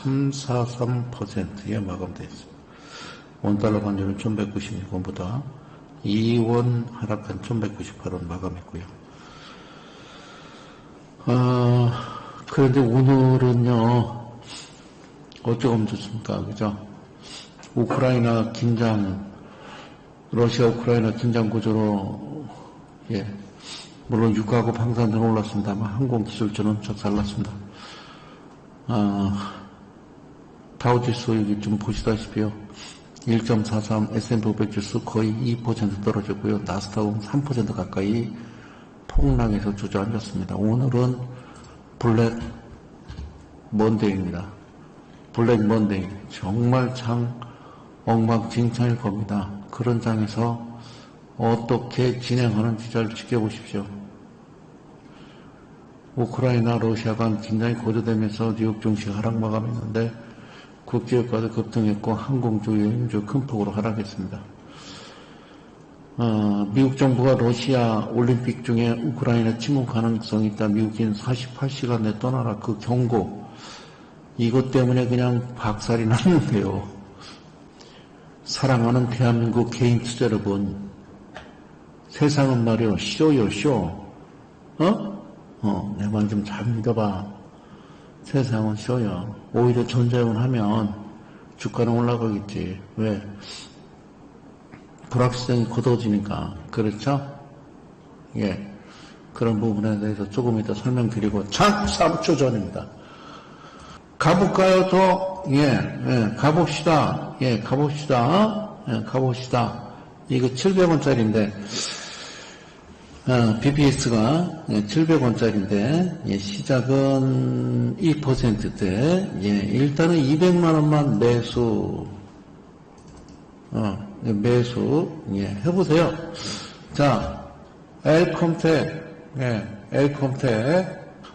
0.343%에 마감되어 있습니다. 원달러 환율은 1196원보다 2원 하락한 1198원 마감했고요. 그런데 오늘은요, 어쩌면 좋습니까? 그죠? 우크라이나 긴장, 러시아 우크라이나 긴장 구조로, 물론 유가하고 방산주는 올랐습니다만 항공기술주는 작살났습니다. 다우지수 여기 좀 보시다시피요. 1.43 S&P 500 지수 거의 2% 떨어졌고요. 나스닥은 3% 가까이 폭락해서 주저앉았습니다. 오늘은 블랙 먼데이입니다. 블랙 먼데이. 정말 장 엉망진창일 겁니다. 그런 장에서 어떻게 진행하는지 잘 지켜보십시오. 우크라이나 러시아 간 긴장이 고조되면서 뉴욕 증시 하락 마감했는데 국제유가도 급등했고 항공주, 여행주 큰 폭으로 하락했습니다. 미국 정부가 러시아 올림픽 중에 우크라이나 침공 가능성이 있다. 미국인 48시간 내 떠나라 그 경고. 이것 때문에 그냥 박살이 났는데요. 사랑하는 대한민국 개인 투자 여러분. 세상은 말이요. 쇼요, 쇼. 내 말 좀 잘 믿어봐. 세상은 쇼요. 오히려 전자yon 하면 주가는 올라가겠지. 왜? 불확실성이 걷어지니까. 그렇죠? 그런 부분에 대해서 조금 이따 설명드리고, 4초 전입니다. 가볼까요, 또? 가봅시다. 가봅시다. 이거 700원짜리인데, BPS가 700원짜리인데, 시작은 2%대, 일단은 200만원만 매수, 해보세요. 자, 엘컴텍,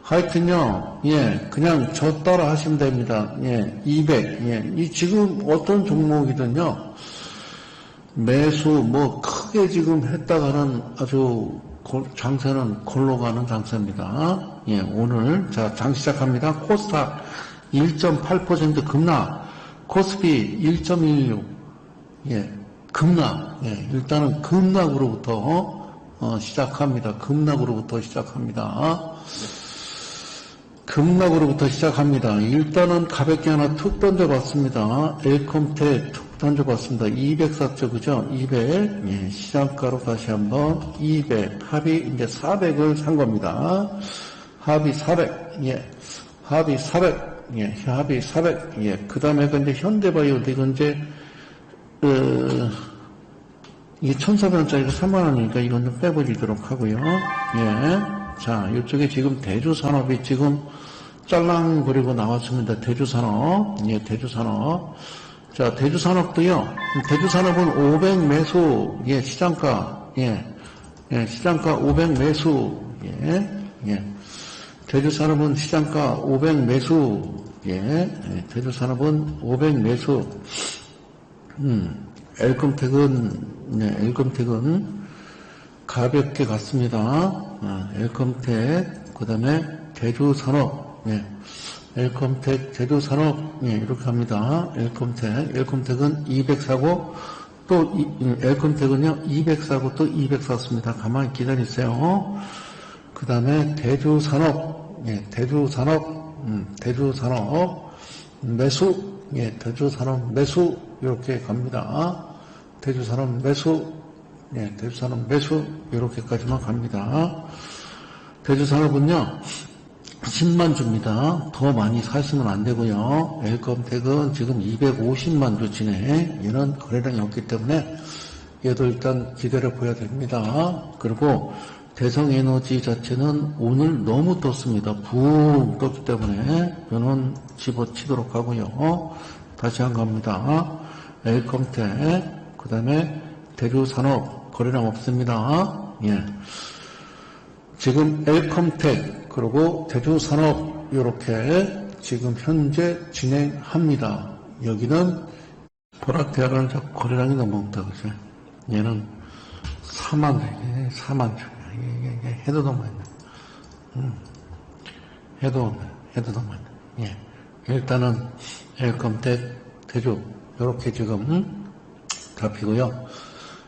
하여튼요, 그냥 저 따라 하시면 됩니다. 200, 이 지금 어떤 종목이든요, 매수, 크게 지금 했다가는 아주 장세는 골로 가는 장세입니다. 오늘, 자, 장 시작합니다. 코스닥 1.8% 급락, 코스피 1.16, 급락, 일단은 급락으로부터, 시작합니다. 급락으로부터 시작합니다. 일단은 가볍게 하나 툭 던져봤습니다. 엘컴텍 툭 던져봤습니다. 204조, 그죠? 200. 시장가로 다시 한번 200. 합이 이제 400을 산 겁니다. 합이 400. 합이 400. 합이 400. 그 다음에 근데 현대바이오, 이건 이제, 이게 1,400원짜리가 3만원이니까 이건 좀 빼버리도록 하고요. 자, 이쪽에 지금 대주산업이 지금 짤랑거리고 나왔습니다. 대주산업. 대주산업. 자, 대주산업도요. 대주산업은 500 매수. 시장가. 시장가 500 매수. 대주산업은 시장가 500 매수. 대주산업은 500 매수. 엘컴텍은 가볍게 갔습니다. 엘컴텍, 그 다음에 대주산업, 엘컴텍, 대주산업, 이렇게 합니다. 엘컴텍은 200 사고, 또, 엘컴텍은요, 200 사고 또 200 샀습니다. 가만히 기다리세요. 그 다음에 대주산업, 대주산업, 매수, 대주산업 매수, 이렇게 갑니다. 대주산업 매수, 대주산업 매수, 이렇게까지만 갑니다. 대주산업은요, 10만 주입니다. 더 많이 사시면 안 되고요. 엘컴텍은 지금 250만 주 지내. 얘는 거래량이 없기 때문에 얘도 일단 기다려 보야 됩니다. 그리고 대성에너지 자체는 오늘 너무 떴습니다. 붕 떴기 때문에 얘는 집어치도록 하고요. 다시 한 겁니다. 엘컴텍, 그 다음에 대주산업 거래량 없습니다. 지금 엘컴텍 그리고 대주산업 이렇게 지금 현재 진행합니다. 여기는 보라테아는 거래량이 너무 없다, 그죠? 얘는 4만 주. 해도 너무 했네. 해도 너무 했네. 일단은 엘컴텍, 대주 이렇게 지금 잡히고요.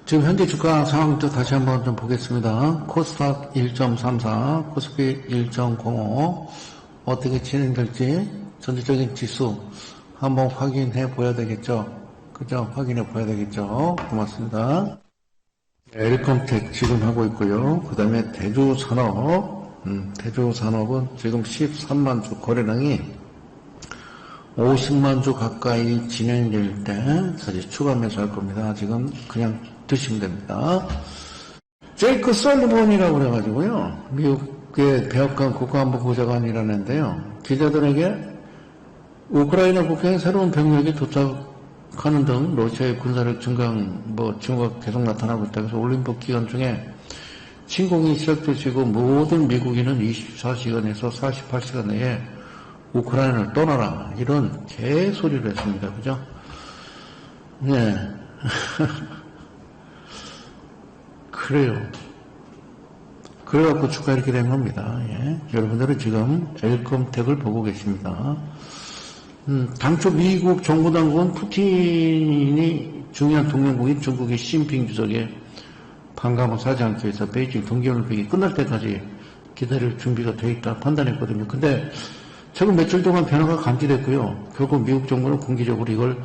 지금 현재 주가 상황도 다시 한번 좀 보겠습니다. 코스닥 1.34, 코스피 1.05 어떻게 진행될지 전체적인 지수 한번 확인해 보야 되겠죠. 그죠? 확인해 보야 되겠죠. 고맙습니다. 엘컴텍 지금 하고 있고요. 그 다음에 대주산업, 대주산업은 지금 13만 주 거래량이 50만 주 가까이 진행될 때 사실 추가 매수할 겁니다. 지금 그냥 드시면 됩니다. 제이크 설리번이라고 그래가지고요. 미국의 백악관 국가안보보좌관이라는데요. 기자들에게 우크라이나 국경에 새로운 병력이 도착하는 등 러시아의 군사력 증가가 계속 나타나고 있다. 그래서 올림픽 기간 중에 침공이 시작되시고 모든 미국인은 24시간에서 48시간 내에 우크라이나를 떠나라. 이런 개소리를 했습니다. 그죠? 네. 그래요. 그래갖고 주가 이렇게 된 겁니다. 예. 여러분들은 지금 엘컴텍을 보고 계십니다. 당초 미국 정부 당국은 푸틴이 중요한 동맹국인 중국의 시진핑 주석의 반감을 사지 않기 위해서 베이징 동계올림픽이 끝날 때까지 기다릴 준비가 되어 있다 판단했거든요. 근데 최근 며칠 동안 변화가 감지됐고요. 결국 미국 정부는 공개적으로 이걸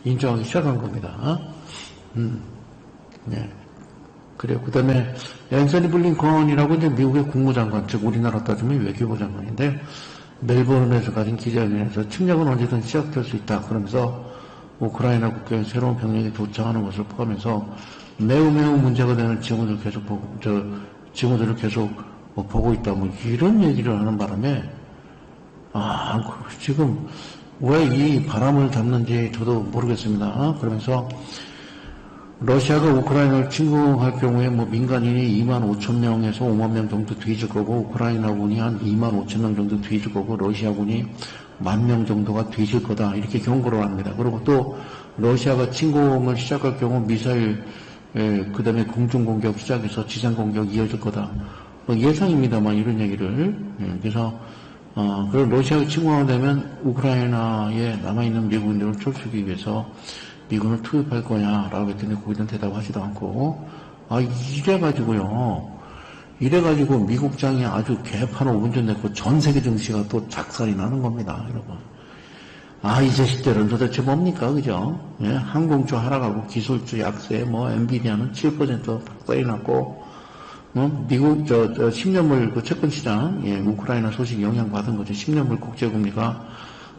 인정하기 시작한 겁니다. 네. 그래요. 그 다음에 앤서니 블링컨이라고 이제 미국의 국무장관, 즉 우리나라 따지면 외교부 장관인데 멜버른에서 가진 기자회견에서 침략은 언제든 시작될 수 있다. 그러면서 우크라이나 국경에 새로운 병력이 도착하는 것을 포함해서 매우 문제가 되는 징후들을 계속 보고 있다. 뭐 이런 얘기를 하는 바람에 지금 왜 이 바람을 잡는지 저도 모르겠습니다. 그러면서 러시아가 우크라이나를 침공할 경우에 민간인이 2만 5천 명에서 5만 명 정도 뒤질 거고, 우크라이나군이 한 2만 5천 명 정도 뒤질 거고, 러시아군이 1만 명 정도가 뒤질 거다. 이렇게 경고를 합니다. 그리고 또 러시아가 침공을 시작할 경우 미사일, 그 다음에 공중공격 시작해서 지상공격 이어질 거다. 예상입니다만 이런 얘기를. 그래서 그리고 러시아가 침공하게 되면 우크라이나에 남아있는 미국인들을 쫓기 위해서 미군을 투입할 거냐라고 했더니 거기는 대답하지도 않고, 이래가지고 미국장이 아주 개판을 운전 냈고 전 세계 증시가 또 작살이 나는 겁니다, 여러분. 이 자식들은 도대체 뭡니까, 그죠? 예, 항공주 하락하고 기술주 약세, 엔비디아는 7% 박살이 났고, 미국 10년물 그 채권시장, 우크라이나 소식 영향받은 거죠. 10년물 국제금리가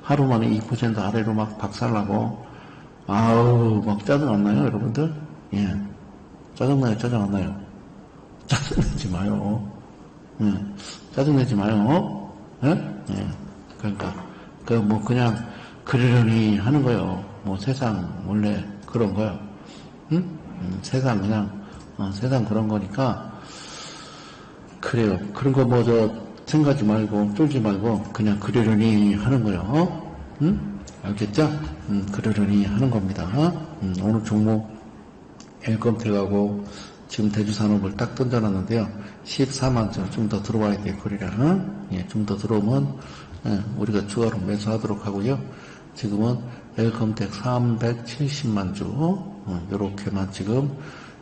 하루 만에 2% 아래로 막 박살나고, 막 짜증 안 나요, 여러분들? 예. 짜증나요, 짜증 안 나요? 짜증내지 마요. 예. 짜증내지 마요. 예? 예. 그러니까, 그냥, 그러려니 하는 거요. 세상, 원래 그런 거요. 응? 세상 세상 그런 거니까, 그래요. 그런 거 생각하지 말고, 쫄지 말고, 그냥 그러려니 하는 거요. 응? 알겠죠? 그러려니 하는 겁니다. 오늘 종목 엘컴텍하고 지금 대주산업을 딱 던져놨는데요. 14만 주 좀 더 들어와야 돼요. 거래량. 좀 더 들어오면 우리가 추가로 매수하도록 하고요. 지금은 엘컴텍 370만 주 이렇게만 지금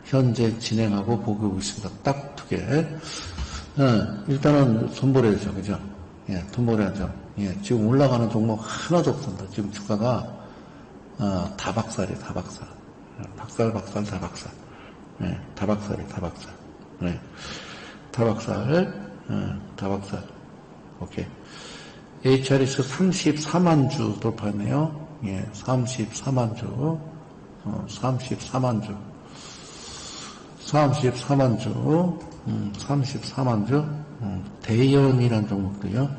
현재 진행하고 보고 있습니다. 딱 두 개. 일단은 손보래야죠. 그죠? 손보래야죠. 지금 올라가는 종목 하나도 없습니다. 지금 주가가 다 박살이에요. 다 박살. 박살 다 박살. 다 박살이에요. 다 박살. 다 박살. 다 박살. 오케이. HRS 34만 주 돌파했네요. 34만 주. 34만 주. 34만 주. 34만 주. 대연이란 종목도요.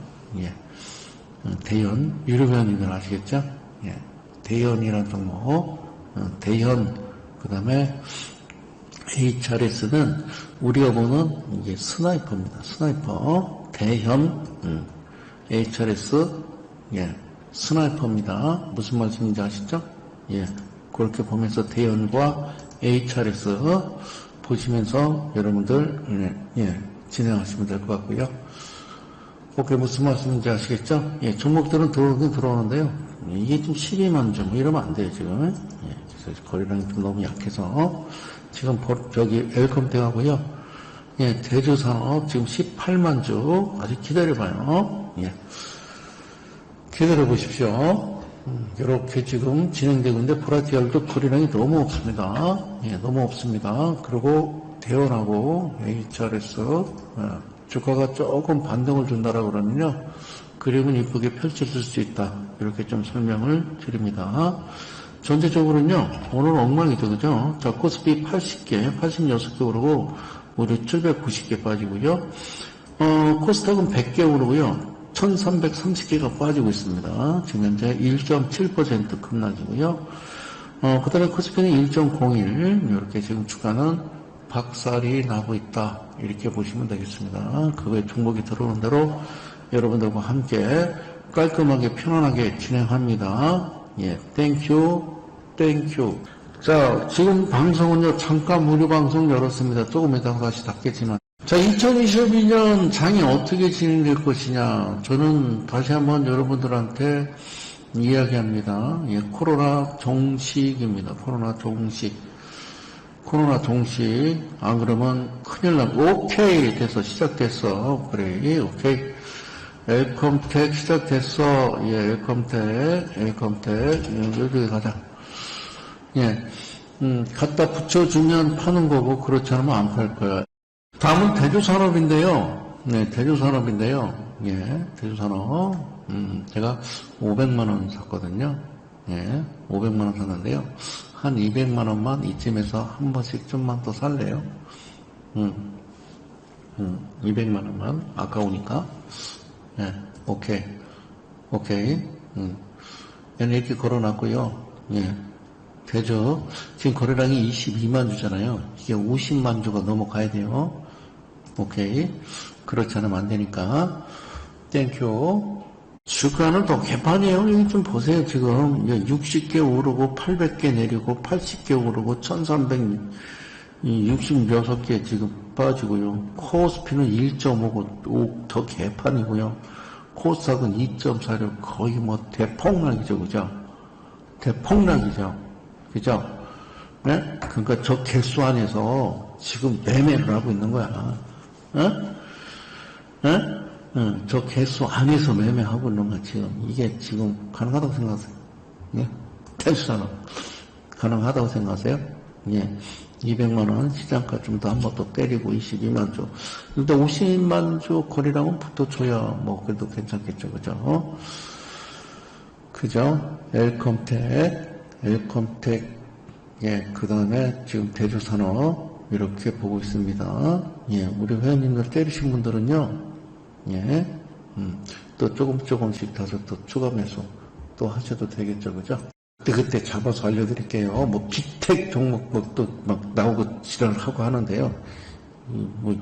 대연, 유료변이면 아시겠죠? 대연이란 종목, 대연, 그 다음에 HRS는 우리가 보는 이게 스나이퍼입니다. 스나이퍼, 대현, HRS, 스나이퍼입니다. 무슨 말씀인지 아시죠? 그렇게 보면서 대연과 HRS 보시면서 여러분들, 진행하시면 될 것 같고요. 오케이, 무슨 말씀인지 아시겠죠? 예, 종목들은 들어오긴 들어오는데요. 이게 좀 12만 주, 뭐 이러면 안 돼요, 지금. 예, 그래서 거래량이 좀 너무 약해서. 지금, 저기, 엘컴텍하고요. 예, 대주산업 지금 18만 주. 아직 기다려봐요. 예. 기다려보십시오. 이렇게 지금 진행되고 있는데, 보라티알도 거래량이 너무 없습니다. 예, 너무 없습니다. 그리고, 대원하고, HRS, 주가가 조금 반등을 준다라고 그러면요. 그림은 이쁘게 펼쳐질 수 있다. 이렇게 좀 설명을 드립니다. 전체적으로는요, 오늘 엉망이죠, 그죠? 자, 코스피 80개, 86개 오르고, 무려 790개 빠지고요. 코스닥은 100개 오르고요. 1330개가 빠지고 있습니다. 지금 현재 1.7% 급락이고요. 그 다음에 코스피는 1.01, 이렇게 지금 주가는 박살이 나고 있다. 이렇게 보시면 되겠습니다. 그거에 종목이 들어오는 대로 여러분들과 함께 깔끔하게 편안하게 진행합니다. 예, 땡큐. 자, 지금 방송은요, 잠깐 무료 방송 열었습니다. 조금 이따가 다시 닫겠지만. 자, 2022년 장이 어떻게 진행될 것이냐. 저는 다시 한번 여러분들한테 이야기합니다. 예, 코로나 종식입니다. 코로나 종식. 안 그러면 큰일 나고. 오케이. 돼서 시작됐어. 그래. 오케이. 엘컴텍 시작됐어. 예, 엘컴텍. 여기 가자. 예. 갖다 붙여주면 파는 거고, 그렇지 않으면 안 팔 거야. 다음은 대주산업인데요. 네, 대주산업인데요. 예, 대주산업. 제가 500만원 샀거든요. 예, 500만원 샀는데요. 한 200만원만 이쯤에서 한 번씩 좀만 더 살래요. 200만원만. 아까우니까. 예, 오케이. 얘는 이렇게 걸어놨고요. 예. 대저. 지금 거래량이 22만 주잖아요. 이게 50만 주가 넘어가야 돼요. 오케이. 그렇지 않으면 안 되니까. 땡큐. 주가는 더 개판이에요. 여기 좀 보세요. 지금 60개 오르고 800개 내리고 80개 오르고 1366개 지금 빠지고요. 코스피는 1.5고 더 개판이고요. 코스닥은 2.46 거의 뭐 대폭락이죠. 그죠? 대폭락이죠. 그죠? 네? 그러니까 저 개수 안에서 지금 매매를 하고 있는 거야. 저 개수 안에서 매매하고 있는 거야, 지금. 이게 지금 가능하다고 생각하세요? 예? 텐션은 가능하다고 생각하세요? 예. 200만원 시장가 좀 더 한 번 더 때리고 22만 주. 일단 50만 주 거리랑은 붙어줘야 뭐 그래도 괜찮겠죠, 그죠? 그죠? 엘컴텍, 예, 그 다음에 지금 대주산업, 이렇게 보고 있습니다. 예, 우리 회원님들 때리신 분들은요, 예, 또 조금씩 다시 또 추가 매수 또 하셔도 되겠죠, 그죠? 그때 잡아서 알려드릴게요. 뭐, 빅텍 종목 또 막 나오고 지랄을 하고 하는데요. 뭐,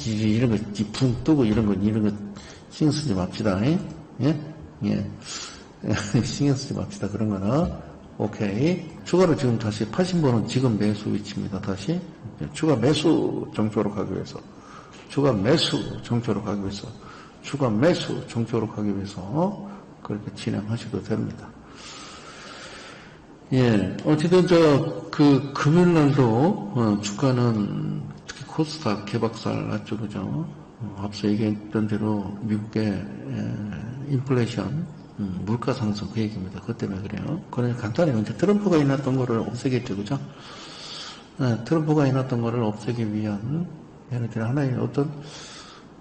이런 거, 붕 뜨고 이런 거 신경 쓰지 맙시다. 예? 신경 쓰지 맙시다. 그런 거는. 오케이. 추가로 지금 다시 80번은 지금 매수 위치입니다. 다시. 추가 매수 정조로 가기 위해서. 추가 매수 정조로 가기 위해서. 그렇게 진행하셔도 됩니다. 예. 어쨌든 금요일 날도, 주가는 특히 코스닥 개박살 났죠. 그죠? 앞서 얘기했던 대로 미국의 인플레이션, 물가 상승 그 얘기입니다. 그것 때문에 그래요. 그러니까 간단해요. 이제 트럼프가 해놨던 거를 없애겠죠. 그죠? 트럼프가 해놨던 거를 없애기 위한 얘네들 하나의 어떤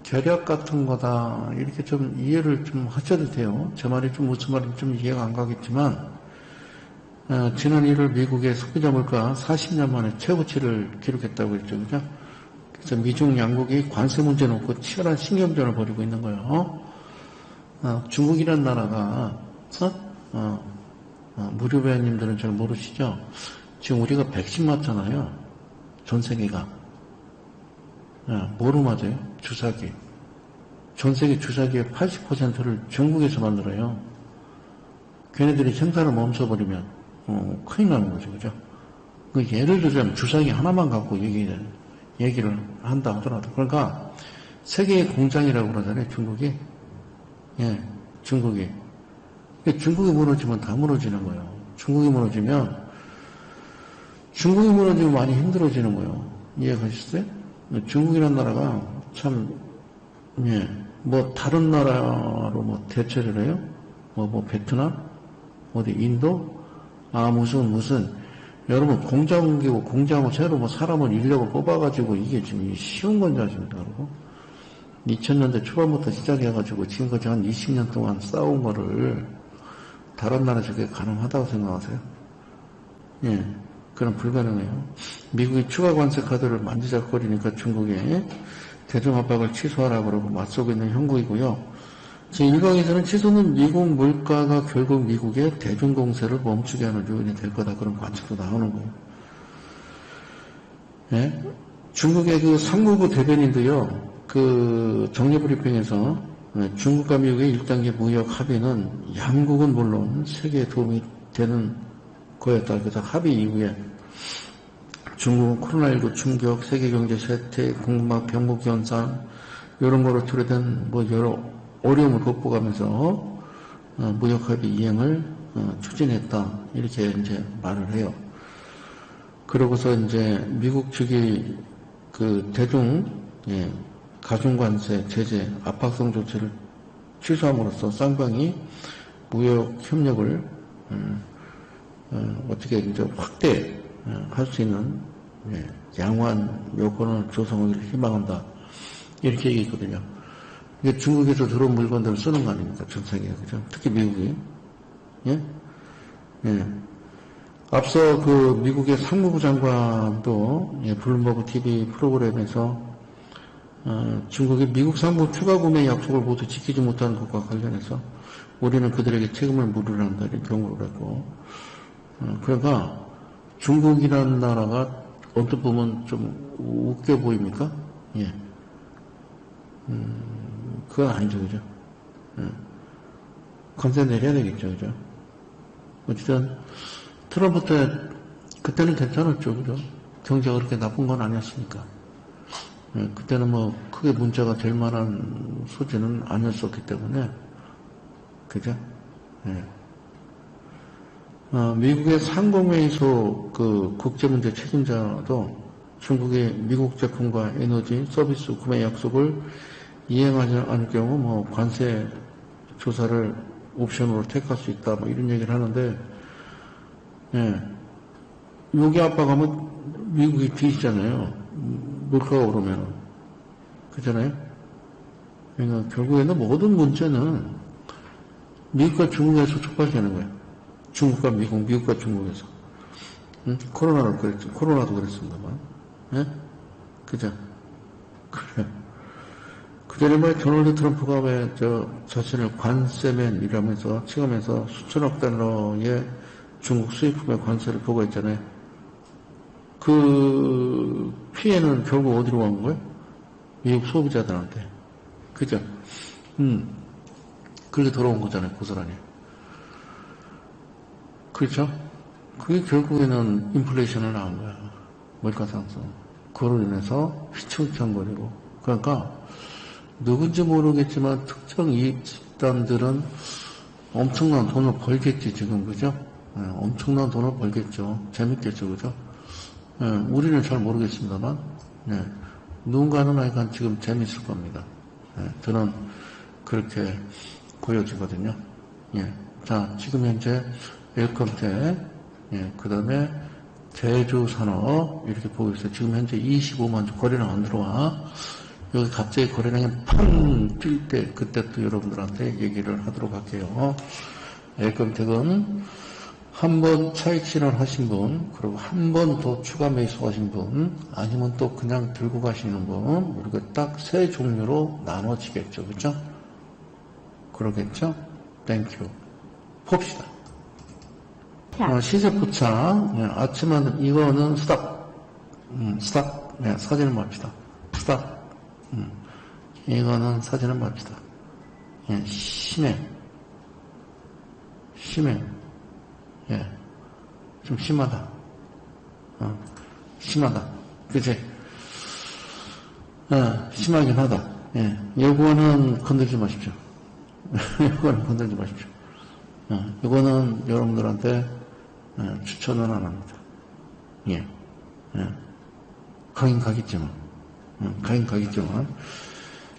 결약 같은 거다. 이렇게 좀 이해를 좀 하셔도 돼요. 제 말이 좀 무슨 말인지 좀 이해가 안 가겠지만, 지난 1월 미국의 소비자 물가 40년 만에 최고치를 기록했다고 했죠. 그죠? 그래서 미중 양국이 관세 문제 놓고 치열한 신경전을 벌이고 있는 거예요. 중국이라는 나라가, 무료 회원님들은 잘 모르시죠? 지금 우리가 백신 맞잖아요. 전 세계가. 뭐로 맞아요? 주사기. 전 세계 주사기의 80%를 중국에서 만들어요. 걔네들이 생산을 멈춰버리면, 큰일 나는 거죠. 그죠? 예를 들자면 주사기 하나만 갖고 얘기를 한다 하더라도. 그러니까, 세계의 공장이라고 그러잖아요. 중국이. 예, 중국이. 중국이 무너지면 다 무너지는 거예요. 중국이 무너지면 많이 힘들어지는 거예요. 이해가시겠어요? 중국이라는 나라가 참, 예, 뭐 다른 나라로 뭐 대체를 해요? 뭐 베트남? 어디 인도? 아, 무슨 여러분 공장을 새로 뭐 사람을 인력을 뽑아가지고 이게 지금 쉬운 건지 아십니까? 그리고 2000년대 초반부터 시작해가지고 지금까지 한 20년 동안 쌓아온 거를 다른 나라에서 그게 가능하다고 생각하세요? 예, 그건 불가능해요. 미국이 추가 관세 카드를 만지작거리니까 중국에 대중 압박을 취소하라 그러고 맞서고 있는 형국이고요. 제1강에서는 취소는 미국 물가가 결국 미국의 대중 공세를 멈추게 하는 요인이 될 거다. 그런 관측도 나오는 거예요. 예? 중국의 그 상무부 대변인도요, 그 정례브리핑에서 중국과 미국의 1단계 무역 합의는 양국은 물론 세계에 도움이 되는 거였다. 그래서 합의 이후에 중국은 코로나19 충격, 세계경제 쇠퇴, 공급망 병목 현상 이런 거로 투례된 뭐 여러 어려움을 극복하면서 무역 합의 이행을 추진했다. 이렇게 이제 말을 해요. 그러고서 이제 미국 측이 그 대중 가중관세 제재 압박성 조치를 취소함으로써 쌍방이 무역 협력을 어떻게 이제 확대할 수 있는 양호한 여건을 조성하기를 희망한다. 이렇게 얘기했거든요. 이게 중국에서 들어온 물건들을 쓰는 거 아닙니까? 전 세계에, 그죠? 특히 미국이. 예? 예. 앞서 그 미국의 상무부 장관도 블룸버그 TV 프로그램에서 중국이 미국 상무 추가 구매 약속을 모두 지키지 못하는 것과 관련해서 우리는 그들에게 책임을 물으려 한다 이런 경고를 했고, 그러니까 중국이라는 나라가 언뜻 보면 좀 웃겨 보입니까? 예. 그건 아니죠, 그죠? 관세 내려야 되겠죠, 그죠? 어쨌든, 트럼프 때, 그때는 괜찮았죠, 그죠? 경제가 그렇게 나쁜 건 아니었으니까. 그때는 뭐, 크게 문제가 될 만한 소지는 아니었었기 때문에, 그죠? 예. 미국의 상공회의소 그 국제문제 책임자도 중국의 미국 제품과 에너지 서비스 구매 약속을 이행하지 않을 경우 뭐 관세 조사를 옵션으로 택할 수 있다 뭐 이런 얘기를 하는데, 예, 여기 압박하면 미국이 뒤지잖아요. 물가가 오르면, 그잖아요. 그러니까 결국에는 모든 문제는 미국과 중국에서 촉발되는 거예요. 중국과 미국, 미국과 중국에서. 코로나도 그랬습니다만, 예, 그죠? 그래. 그전에 뭐 도널드 트럼프가 왜 자신을 관세맨이라면서 칭하면서 수천억 달러의 중국 수입품의 관세를 보고했잖아요. 그 피해는 결국 어디로 간 거예요? 미국 소비자들한테. 그죠? 그렇게 돌아온 거잖아요, 고스란히. 그렇죠? 그게 결국에는 인플레이션을 낳은 거야. 물가 상승. 그로 인해서 휘청휘청거리고. 그러니까 누군지 모르겠지만 특정 이익 집단들은 엄청난 돈을 벌겠지, 지금, 그죠? 엄청난 돈을 벌겠죠. 재밌겠죠, 그죠? 우리는 잘 모르겠습니다만, 누군가는 하여간 지금 재밌을 겁니다. 저는 그렇게 보여지거든요. 자, 지금 현재 엘컴텍, 그 다음에 제주산업, 이렇게 보고 있어요. 지금 현재 25만 주 거래량 안 들어와. 여기 갑자기 거래량이 팡 뛸 때, 그때 또 여러분들한테 얘기를 하도록 할게요. 엘컴텍은 한 번 차익 실현하신 분, 그리고 한 번 더 추가 매수하신 분, 아니면 또 그냥 들고 가시는 분, 이렇게 딱 세 종류로 나눠지겠죠. 그죠? 그러겠죠? 땡큐. 봅시다. 시세 포착. 아침은 이거는 스탑. 스탑. 사진을 맙시다. 스탑. 이거는 사진을 맙시다. 심해. 좀 심하다. 심하다. 그치? 심하긴 하다. 요거는 건들지 마십시오. 이거는 건들지 마십시오. 이거는 여러분들한테 추천은 안 합니다. 예. 가긴 가겠지만. 가긴 가겠지만.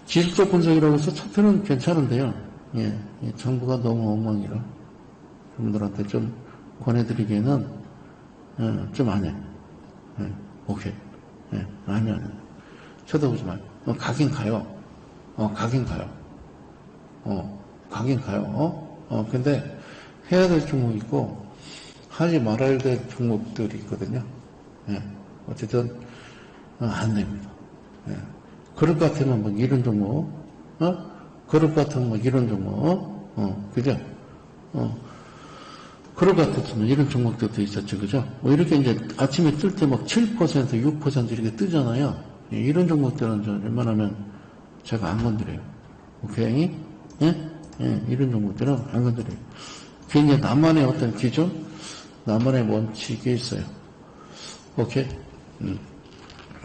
지속적 분석이라고 해서 차트는 괜찮은데요. 예. 정부가 너무 엉망이라 여러분들한테 좀 권해드리기에는 좀 안 해. 오케이. 아니요. 쳐다보지 마요. 가긴 가요. 가긴 가요. 가긴 가요. 근데 해야 될 종목이 있고 하지 말아야 될 종목들이 있거든요. 어쨌든 안 됩니다. 그럴 것 같으면 뭐 이런 종목, 그럴 것 같으면 뭐 이런 종목, 그죠? 그럴 것 같으면 이런 종목들도 있었죠, 그죠? 뭐 이렇게 이제 아침에 뜰 때 막 7%, 6% 이렇게 뜨잖아요. 이런 종목들은 좀 웬만하면 제가 안 건드려요. 오케이? 이런 종목들은 안 건드려요. 그게 이제 나만의 어떤 기준, 나만의 원칙이 있어요. 오케이?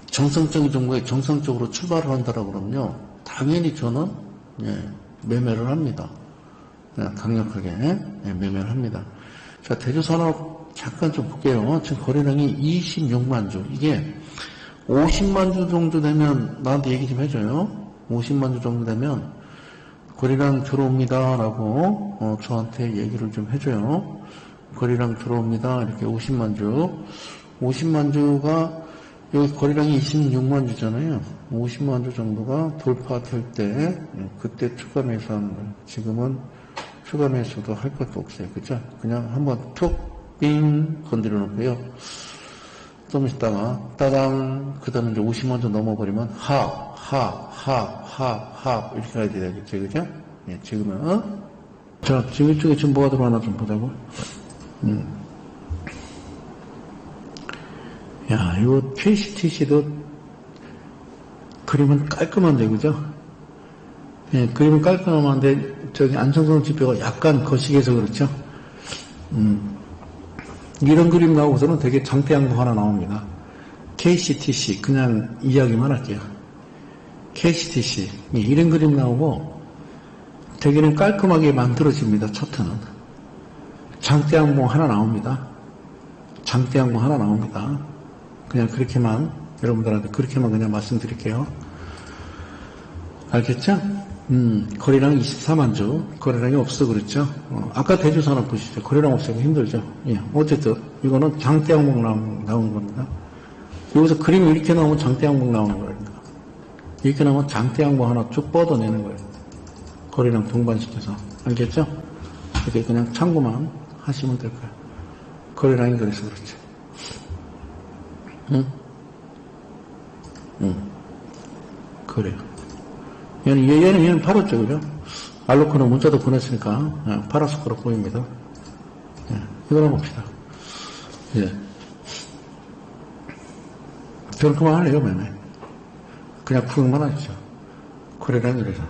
정상적인 종목에 정상적으로 출발을 한다라고 그러면요. 당연히 저는, 매매를 합니다. 강력하게, 매매를 합니다. 자, 대주산업 잠깐 좀 볼게요. 지금 거래량이 26만 주. 이게 50만 주 정도 되면 나한테 얘기 좀 해줘요. 50만 주 정도 되면 거래량 들어옵니다라고 저한테 얘기를 좀 해줘요. 거래량 들어옵니다. 이렇게 50만 주. 50만 주가 여기 거래량이 26만 주잖아요. 50만 주 정도가 돌파될 때 그때 추가 매수하는 거예요. 지금은 추가 매수도 할 것도 없어요. 그죠? 그냥 한번 툭빙 건드려 놓고요. 좀 있다가 따당 그 다음에 이제 50만 주 넘어버리면 이렇게 가야 되겠죠. 그죠? 지금은 자, 지금 이쪽에 지금 뭐가 들어가나 좀 보자고. 야, 이거 KCTC도 그림은 깔끔한데, 그죠? 그림은 깔끔한데, 저기 안정성 지표가 약간 거시기해서 그렇죠? 이런 그림 나오고서는 되게 장대양봉 하나 나옵니다. KCTC, 그냥 이야기만 할게요. KCTC, 이런 그림 나오고, 되게는 깔끔하게 만들어집니다, 차트는. 장대양봉 하나 나옵니다. 장대양봉 하나 나옵니다. 그냥 그렇게만, 여러분들한테 그렇게만 그냥 말씀드릴게요. 알겠죠? 거래량 24만 주. 거래량이 없어, 그렇죠? 아까 대주산업 보시죠. 거래량 없으면 힘들죠? 예. 어쨌든, 이거는 장대양봉 나오는 겁니다. 여기서 그림이 이렇게 나오면 장대양봉 나오는 거니까. 이렇게 나오면 장대양봉 하나 쭉 뻗어내는 거예요. 거래량 동반시켜서. 알겠죠? 이렇게 그냥 참고만 하시면 될 거예요. 거래량이 그래서 그렇지. 그래요. 얘는 팔았죠, 그죠? 알로코는 문자도 보냈으니까, 팔았을 거로 보입니다. 이거나 봅시다. 저는 그만할래요, 매매. 그냥 구경만 하시죠. 거래량이 그래서.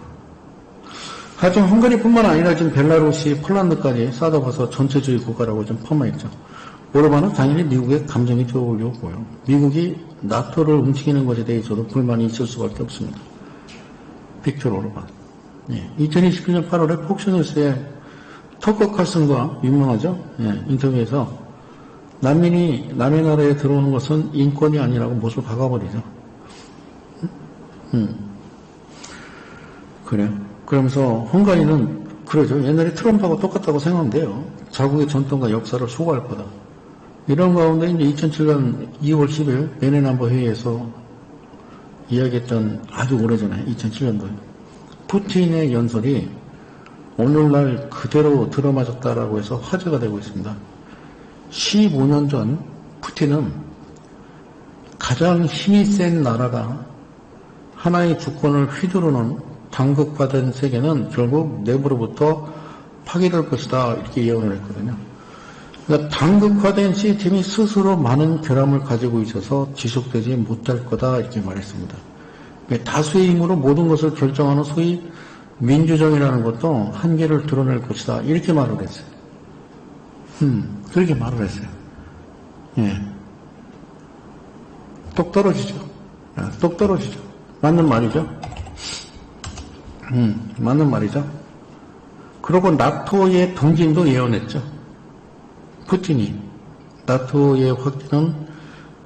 하여튼 헝가리뿐만 아니라 지금 벨라루시, 폴란드까지 싸다봐서 전체주의 국가라고 좀 폄하했죠. 오르반은 당연히 미국의 감정이 들어오려고요. 미국이 나토를 움직이는 것에 대해서도 불만이 있을 수밖에 없습니다. 빅토르 오르반. 2029년 8월에 폭스뉴스에 터커 칼슨과 유명하죠? 인터뷰에서 난민이 남의 나라에 들어오는 것은 인권이 아니라고 못을 박아버리죠. 그래요. 그러면서 헝가리는 그러죠. 옛날에 트럼프하고 똑같다고 생각하면 돼요. 자국의 전통과 역사를 소거할 거다. 이런 가운데 이제 2007년 2월 10일 베네남버 회의에서 이야기했던 아주 오래전에 2007년도에 푸틴의 연설이 오늘날 그대로 들어맞았다라고 해서 화제가 되고 있습니다. 15년 전 푸틴은 가장 힘이 센 나라가 하나의 주권을 휘두르는 당극화된 세계는 결국 내부로부터 파괴될 것이다 이렇게 예언을 했거든요. 그러니까 당극화된 시스템이 스스로 많은 결함을 가지고 있어서 지속되지 못할 거다 이렇게 말했습니다. 다수의 힘으로 모든 것을 결정하는 소위 민주정이라는 것도 한계를 드러낼 것이다 이렇게 말을 했어요. 그렇게 말을 했어요. 똑 떨어지죠. 똑 떨어지죠. 맞는 말이죠. 맞는 말이죠. 그리고 나토의 동진도 예언했죠. 푸틴이. 나토의 확진은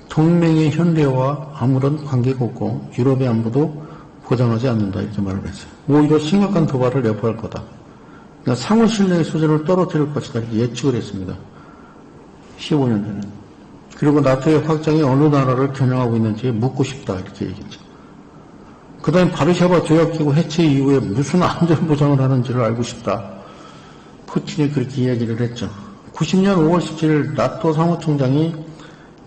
동맹의 현대화와 아무런 관계가 없고 유럽의 안보도 보장하지 않는다 이렇게 말을 했어요. 오히려 심각한 도발을 내포할 거다. 그러니까 상호 신뢰의 수준을 떨어뜨릴 것이다 이렇게 예측을 했습니다. 15년 전에. 그리고 나토의 확장이 어느 나라를 겨냥하고 있는지 묻고 싶다 이렇게 얘기했죠. 그 다음에 바르샤바 조약기구 해체 이후에 무슨 안전보장을 하는지를 알고 싶다. 푸틴이 그렇게 이야기를 했죠. 90년 5월 17일 나토 사무총장이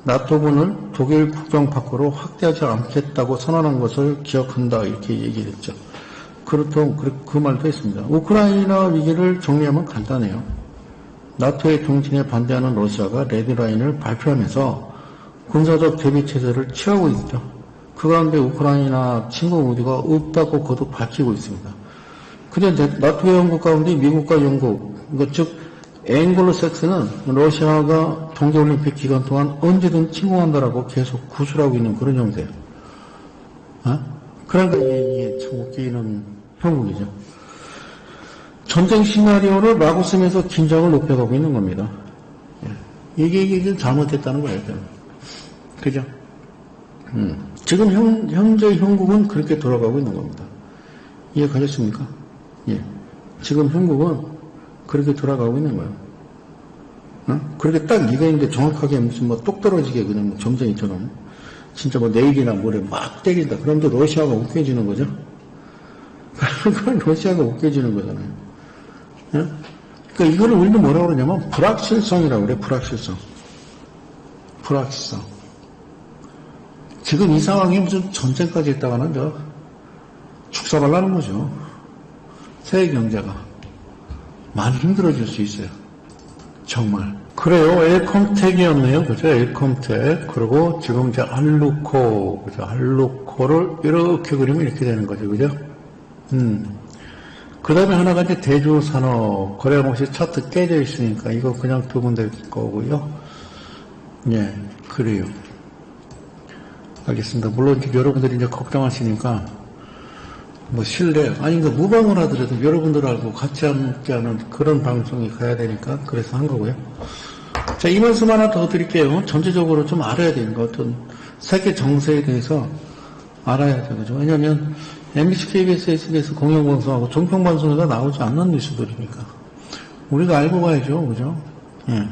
나토군을 독일 국경 밖으로 확대하지 않겠다고 선언한 것을 기억한다 이렇게 얘기를 했죠. 그렇다고 그 말도 했습니다. 우크라이나 위기를 정리하면 간단해요. 나토의 동진에 반대하는 러시아가 레드라인을 발표하면서 군사적 대비체제를 취하고 있죠. 그 가운데 우크라이나 침공 의도가 없다고 거듭 밝히고 있습니다. 근데 나토 회원국 가운데 미국과 영국, 즉 앵글로색스는 러시아가 동계올림픽 기간 동안 언제든 침공한다라고 계속 구술하고 있는 그런 형태예요. 그러니까 이게 참 웃기는 형국이죠. 전쟁 시나리오를 라고 쓰면서 긴장을 높여가고 있는 겁니다. 이게 잘못됐다는 거예요. 그죠? 지금 현재 형국은 그렇게 돌아가고 있는 겁니다. 이해가셨습니까? 예. 지금 형국은 그렇게 돌아가고 있는 거예요. 그렇게 딱 이거인데 정확하게 무슨 뭐 똑 떨어지게 그냥 뭐 점쟁이처럼 진짜 뭐 내일이나 모레 막 때린다. 그럼 또 러시아가 웃겨지는 거죠? 그건 러시아가 웃겨지는 거잖아요. 예? 그러니까 이거를 우리는 뭐라고 그러냐면 불확실성이라고 그래. 불확실성. 지금 이 상황이 무슨 전쟁까지 했다가는 죽사발나는 거죠. 세계 경제가 많이 힘들어질 수 있어요. 정말. 그래요. 엘컴텍이었네요. 그죠? 엘컴텍. 그리고 지금 이제 알루코. 그죠? 알루코를 이렇게 그리면 이렇게 되는 거죠. 그죠? 그 다음에 하나가 이제 대주산업. 거래목시 차트 깨져 있으니까 이거 그냥 두면 될 거고요. 예. 그래요. 알겠습니다. 물론 여러분들이 이제 걱정하시니까 뭐 신뢰 아니 그 무방을 하더라도 여러분들하고 같이 함께하는 그런 방송이 가야 되니까 그래서 한 거고요. 자, 이 말씀 하나 더 드릴게요. 전체적으로 좀 알아야 되는 것 같은 세계 정세에 대해서 알아야 되죠. 왜냐하면 MBC, KBS, SBS 공영방송하고 종편방송에서 나오지 않는 뉴스들이니까 우리가 알고 가야죠, 그죠? 예.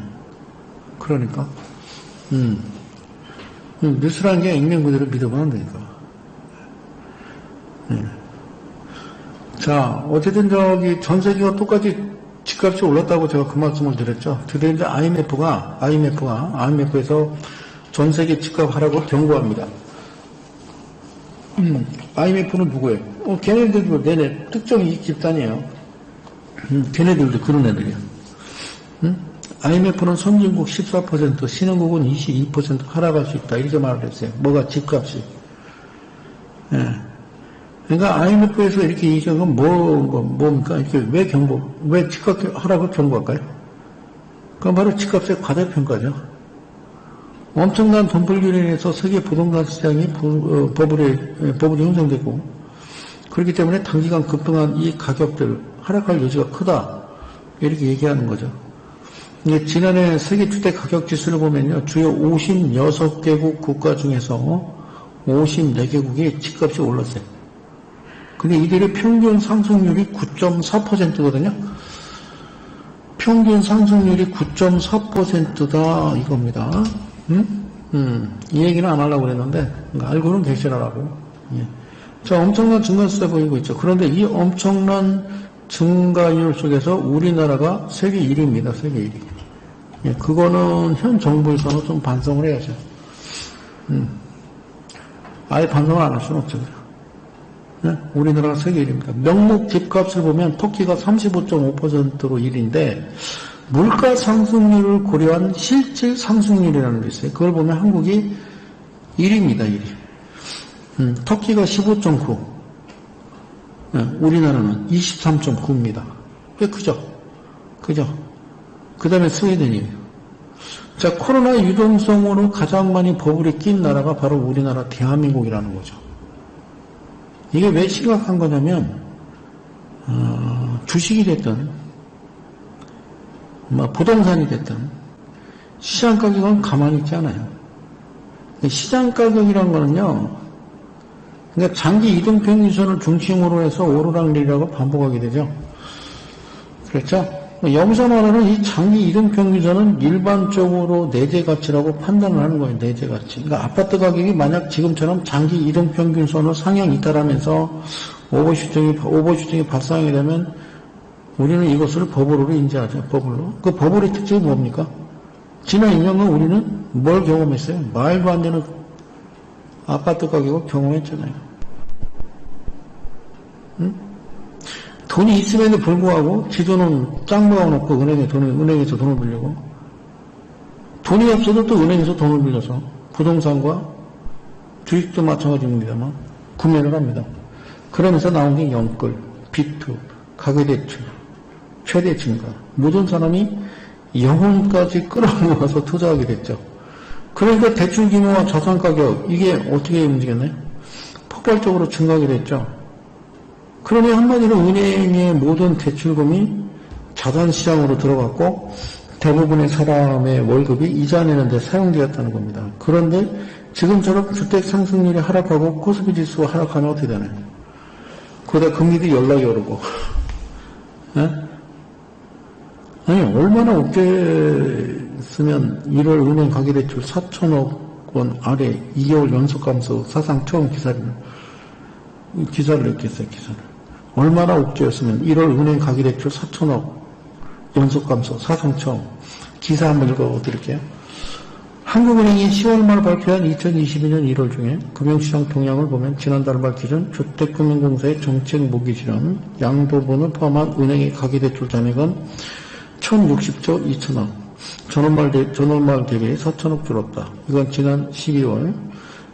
그러니까 뉴스라는 게 액면 그대로 믿어보면 안 되니까. 예. 자, 어쨌든 전 세계가 똑같이 집값이 올랐다고 제가 그 말씀을 드렸죠. 드디어 이제 IMF에서 전 세계 집값 하락을 경고합니다. IMF는 누구예요? 걔네들도 내내 특정 이익 집단이에요. 걔네들도 그런 애들이야. IMF는 선진국 14%, 신흥국은 22% 하락할 수 있다. 이렇게 말을 했어요. 뭐가 집값이. 예. 그러니까 IMF에서 이렇게 얘기한 건 뭡니까? 이렇게 왜 집값 하락을 경고할까요? 그건 바로 집값의 과대평가죠. 엄청난 돈 벌기로 인해서 세계 부동산 시장이 버블이 형성되고, 그렇기 때문에 단기간 급등한 이 가격들, 하락할 여지가 크다. 이렇게 얘기하는 거죠. 지난해 세계 주택 가격 지수를 보면요, 주요 56개국 국가 중에서 54개국이 집값이 올랐어요. 근데 이들의 평균 상승률이 9.4%거든요. 평균 상승률이 9.4%다 이겁니다. 이 얘기는 안 하려고 그랬는데 알고는 계시라고. 예. 자, 엄청난 증가세 보이고 있죠. 그런데 이 엄청난 증가율 속에서 우리나라가 세계 1위입니다. 세계 1위. 예, 그거는 현 정부에서는 좀 반성을 해야죠. 아예 반성을 안 할 수는 없죠. 네? 우리나라가 세계 1위입니다. 명목 집값을 보면 터키가 35.5%로 1위인데 물가 상승률을 고려한 실질 상승률이라는 게 있어요. 그걸 보면 한국이 1위입니다. 1위. 터키가 15.9, 네, 우리나라는 23.9입니다. 꽤 크죠? 그죠? 그 다음에 스웨덴이에요. 자, 코로나 유동성으로 가장 많이 버블에 낀 나라가 바로 우리나라 대한민국이라는 거죠. 이게 왜 심각한 거냐면 주식이 됐든 뭐 부동산이 됐든 시장 가격은 가만히 있지 않아요. 시장 가격이란 거는요, 그러니까 장기 이동평균선을 중심으로 해서 오르락내리락을 반복하게 되죠. 그렇죠? 여기서 말하는 이 장기 이동평균선은 일반적으로 내재 가치라고 판단을 하는 거예요. 내재 가치. 그러니까 아파트 가격이 만약 지금처럼 장기 이동평균선을 상향 이탈하면서 오버슈팅이 발생하게 되면 우리는 이것을 버블로 인지하죠. 버블로. 그 버블의 특징이 뭡니까? 지난 2년간 우리는 뭘 경험했어요? 말도 안 되는 아파트 가격을 경험했잖아요. 응? 돈이 있음에도 불구하고 지도는 짱 모아놓고 은행에서 돈을 빌리고, 돈이 없어도 또 은행에서 돈을 빌려서 부동산과 주식도 마찬가지입니다만 구매를 합니다. 그러면서 나온 게 영끌, 비투, 가계대출, 최대 증가. 모든 사람이 영혼까지 끌어모아서 투자하게 됐죠. 그러니까 대출 규모와 자산 가격, 이게 어떻게 움직였나요? 폭발적으로 증가하게 됐죠. 그러면 한마디로 은행의 모든 대출금이 자산시장으로 들어갔고 대부분의 사람의 월급이 이자 내는 데 사용되었다는 겁니다. 그런데 지금처럼 주택 상승률이 하락하고 코스피 지수가 하락하면 어떻게 되나요? 거기다 금리도 연락이 오르고. 네? 아니, 얼마나 억제했으면 1월 은행 가계대출 4천억 원 아래 2개월 연속 감소 사상 처음 기사를 냈겠어요, 기사를. 얼마나 억제였으면 1월 은행 가계대출 4천억 연속 감소 사상 처음. 기사 한번 읽어드릴게요. 한국은행이 10월 말 발표한 2022년 1월 중에 금융시장 동향을 보면 지난달 말 기준 주택금융공사의 정책 모기 실현 양도분을 포함한 은행의 가계대출 잔액은 1060조 2천억. 전월말 대비 4천억 줄었다. 이건 지난 12월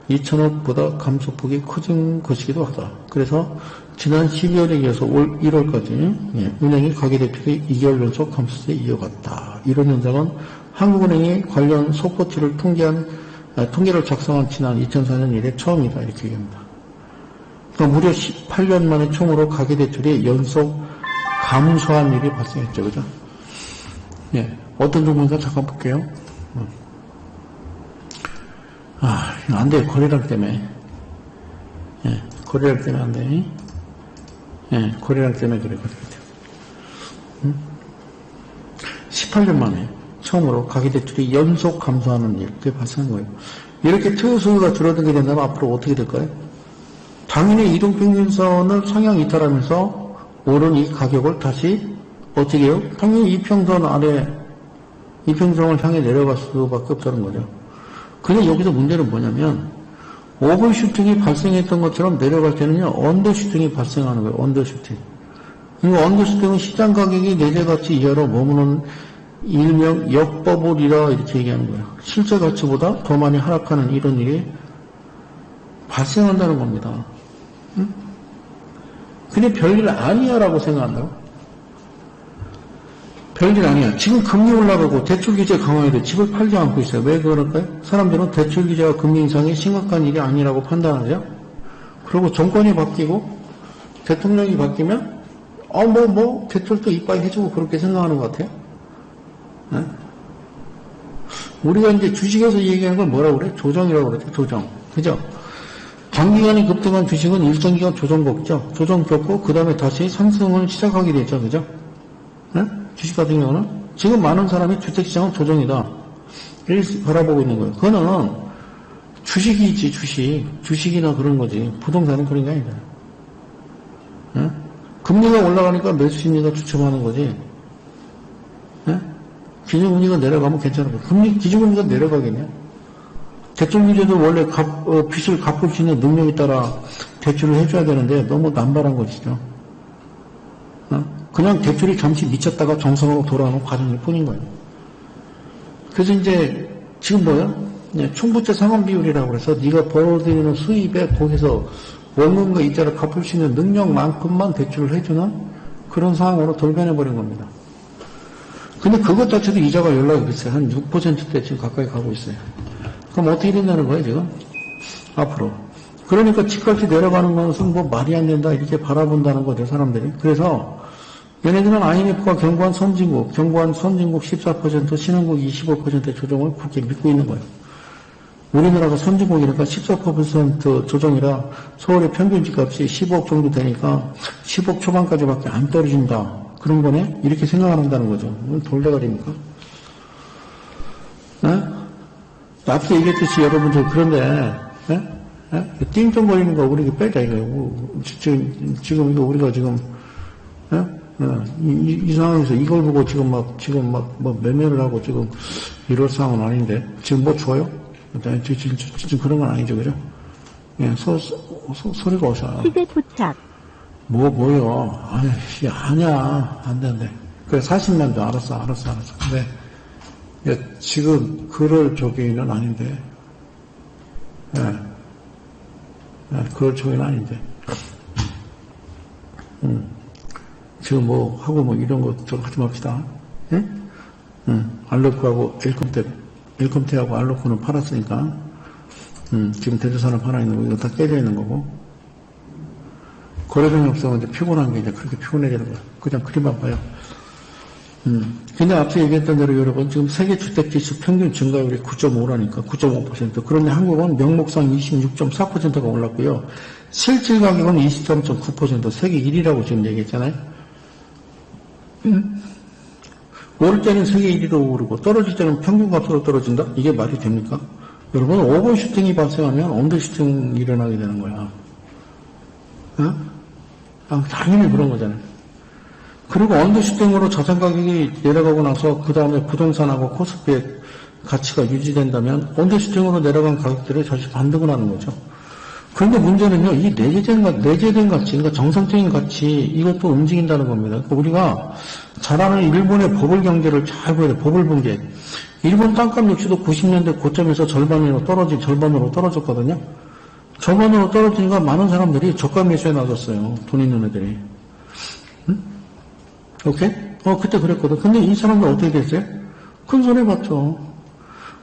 2천억보다 감소폭이 커진 것이기도 하다. 그래서 지난 12월에 이어서 올 1월까지 은행의 가계대출이 2개월 연속 감소세 이어갔다. 이런 현상은 한국은행이 관련 속보치를 통계를 작성한 지난 2004년 이래 처음이다. 이렇게 얘기합니다. 그러니까 무려 18년 만에 총으로 가계대출이 연속 감소한 일이 발생했죠. 그죠? 예. 어떤 종목인가 잠깐 볼게요. 이거 안 돼. 거래량 때문에. 예. 거래량 때문에 안 돼. 예. 거래량 때문에 그래. 18년 만에 처음으로 가계대출이 연속 감소하는 일, 그게 발생한 거예요. 이렇게 투수가 줄어들게 된다면 앞으로 어떻게 될까요? 당연히 이동평균선을 상향 이탈하면서 오른 이 가격을 다시 어떻게 해요? 당연히 이평선 아래, 이평선을 향해 내려갈 수밖에 없다는 거죠. 근데 여기서 문제는 뭐냐면, 오버슈팅이 발생했던 것처럼 내려갈 때는요, 언더슈팅이 발생하는 거예요, 언더슈팅. 이 언더슈팅은 시장 가격이 내재가치 이하로 머무는 일명 역버블이라 이렇게 얘기하는 거예요. 실제 가치보다 더 많이 하락하는 이런 일이 발생한다는 겁니다. 응? 근데 별일 아니야라고 생각한다고? 별일 아니야. 지금 금리 올라가고 대출 규제 강화해도 집을 팔지 않고 있어요. 왜 그럴까요? 사람들은 대출 규제와 금리 인상이 심각한 일이 아니라고 판단하죠. 그리고 정권이 바뀌고 대통령이 바뀌면 대출도 이빠이 해주고 그렇게 생각하는 것 같아요. 네? 우리가 이제 주식에서 얘기하는 걸 뭐라고 그래? 조정이라고 그러죠. 조정. 그죠? 장기간에 급등한 주식은 일정 기간 조정 겪죠. 조정 겪고 그 다음에 다시 상승을 시작하게 되죠. 그죠? 네? 주식 같은 경우는 지금 많은 사람이 주택시장은 조정이다. 이렇게 바라보고 있는 거예요. 그거는 주식이지, 주식이나 그런 거지. 부동산은 그런 게 아니다. 네? 금리가 올라가니까 매수 심리가 주춤하는 거지. 네? 기준금리가 내려가면 괜찮은 거예요. 기준금리가 내려가겠냐? 대출 규제도 원래 빚을 갚을 수 있는 능력에 따라 대출을 해줘야 되는데 너무 남발한 것이죠. 그냥 대출이 잠시 미쳤다가 정상으로 돌아오는 과정일 뿐인 거예요. 그래서 이제 지금 뭐야? 총부채 상환 비율이라고 해서 네가 벌어들이는 수입에 거기서 원금과 이자를 갚을 수 있는 능력만큼만 대출을 해주는 그런 상황으로 돌변해버린 겁니다. 근데 그것 자체도 이자가 연락이 비싸요. 한 6%대 지금 가까이 가고 있어요. 그럼 어떻게 된다는 거예요, 지금? 앞으로. 그러니까 집값이 내려가는 것은 뭐 말이 안 된다, 이렇게 바라본다는 거죠, 사람들이. 그래서 얘네들은 IMF가 경고한 선진국 14%, 신흥국 25%의 조정을 굳게 믿고 있는 거예요. 우리나라가 선진국이니까 14% 조정이라 서울의 평균 집값이 10억 정도 되니까 10억 초반까지밖에 안 떨어진다. 그런 거네? 이렇게 생각을 한다는 거죠. 돌대가리입니까? 네? 앞서 얘기했듯이 여러분들 그런데 네? 띵똥거리는 거 우리가 빼자 이거예요. 지금 이거 우리가 지금 네? 이 상황에서 이걸 보고 지금 막 매매를 하고 지금 이럴 상황은 아닌데 지금 뭐 좋아요? 지금 그런 건 아니죠, 그죠? 예, 소리가 어서. 시대 포착. 뭐요? 아니야. 안 되는데. 그래, 40만 더. 알았어. 근데, 예, 지금, 그럴 적이는 아닌데. 그럴 적이는 아닌데. 지금 뭐, 하고 뭐, 이런 거 좀 하지 맙시다. 예? 알로크하고 엘컴테하고 알로크는 팔았으니까, 지금 대조사는 팔아있는 거, 이거 다 깨져 있는 거고, 거래량이 없으면 이제 피곤한 게 이제 그렇게 피곤해지는 거야. 그냥 그림만 봐요. 근데 앞서 얘기했던 대로 여러분, 지금 세계 주택지수 평균 증가율이 9.5라니까, 9.5%. 그런데 한국은 명목상 26.4%가 올랐고요. 실질 가격은 23.9%, 세계 1위라고 지금 얘기했잖아요. 오를 때는 세계 1위로 오르고 떨어질 때는 평균값으로 떨어진다? 이게 말이 됩니까? 여러분, 오버슈팅이 발생하면 언더슈팅이 일어나게 되는 거야. 당연히 그런 거잖아요. 그리고 언더슈팅으로 자산 가격이 내려가고 나서 그 다음에 부동산하고 코스피의 가치가 유지된다면 언더슈팅으로 내려간 가격들이 다시 반등을 하는 거죠. 그런데 문제는요, 이 내재된 가치, 그러니까 정상적인 가치, 이것도 움직인다는 겁니다. 그러니까 우리가 잘 아는 일본의 버블 경제를 잘 보여야 돼. 버블 붕괴. 일본 땅값 역시도 90년대 고점에서 절반으로 떨어졌거든요. 절반으로 떨어지니까 많은 사람들이 저가 매수에 나섰어요. 돈 있는 애들이. 오케이? 그때 그랬거든. 근데 이 사람들 어떻게 됐어요? 큰 손해 봤죠.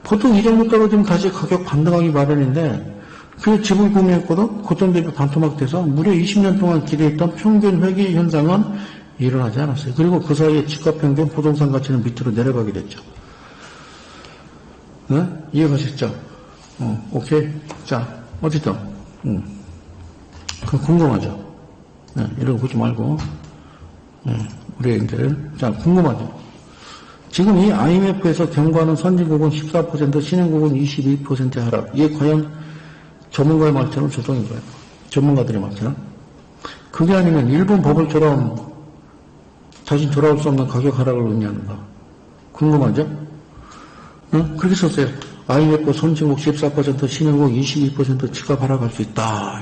보통 이 정도 떨어지면 다시 가격 반등하기 마련인데, 그 집을 구매했거든? 고점 대비 반토막 돼서 무려 20년 동안 기대했던 평균 회귀 현상은 일어나지 않았어요. 그리고 그 사이에 집값 평균 부동산 가치는 밑으로 내려가게 됐죠. 네? 이해가셨죠? 오케이. 자, 어쨌든, 그건 궁금하죠? 네, 이런 거 보지 말고, 우리 애들. 자, 궁금하죠? 지금 이 IMF에서 경고하는 선진국은 14%, 신흥국은 22% 하락. 이게 과연 전문가의 말처럼 조정인 거예요. 전문가들의 말처럼. 그게 아니면 일본 버블처럼 다시 돌아올 수 없는 가격 하락을 의미하는가. 궁금하죠? 그렇게 썼어요. IMF 선진국 14%, 신흥국 22% 집값 하락할 수 있다.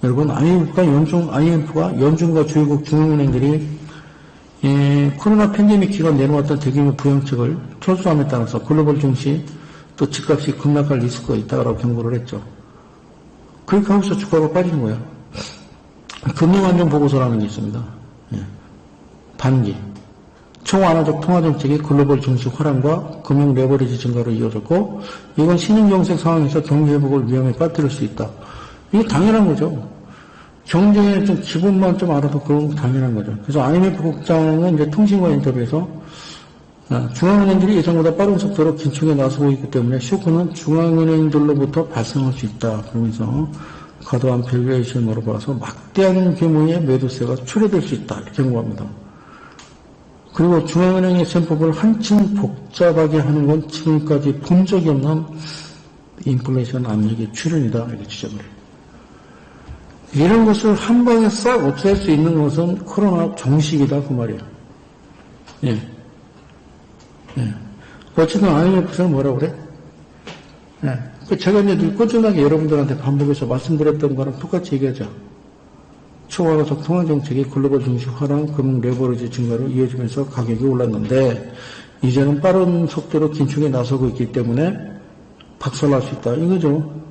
여러분, IMF가 연준과 주요국 중앙은행들이 코로나 팬데믹 기간 내놓았던 대규모 부양책을 철수함에 따라서 글로벌 증시 또 집값이 급락할 리스크가 있다고 경고를 했죠. 그렇게 하면서 주가가 빠진 거예요. 금융안정보고서라는 게 있습니다. 반기. 총완화적 통화정책이 글로벌 증시 화랑과 금융 레버리지 증가로 이어졌고, 이건 신흥경색 상황에서 경제회복을 위험에 빠뜨릴 수 있다. 이게 당연한 거죠. 경제의 좀 기본만 좀 알아도 그건 당연한 거죠. 그래서 IMF 국장은 이제 통신과 인터뷰에서 중앙은행들이 예상보다 빠른 속도로 긴축에 나서고 있기 때문에 쇼크는 중앙은행들로부터 발생할 수 있다. 그러면서 과도한 밸류에이션으로 봐서 막대한 규모의 매도세가 초래될 수 있다. 이렇게 경고합니다. 그리고 중앙은행의 셈법을 한층 복잡하게 하는 건 지금까지 본 적이 없는 인플레이션 압력의 출현이다. 이렇게 지적을 해요. 이런 것을 한 방에 싹 없앨 수 있는 것은 코로나 종식이다. 그 말이에요. 예. 어쨌든 IMF에서는 뭐라고 그래? 제가 이제 꾸준하게 여러분들한테 반복해서 말씀드렸던 거랑 똑같이 얘기하죠. 초과가적 통화정책이 글로벌 증시 화랑, 금융 레버리지 증가로 이어지면서 가격이 올랐는데 이제는 빠른 속도로 긴축에 나서고 있기 때문에 박살날 수 있다. 이거죠.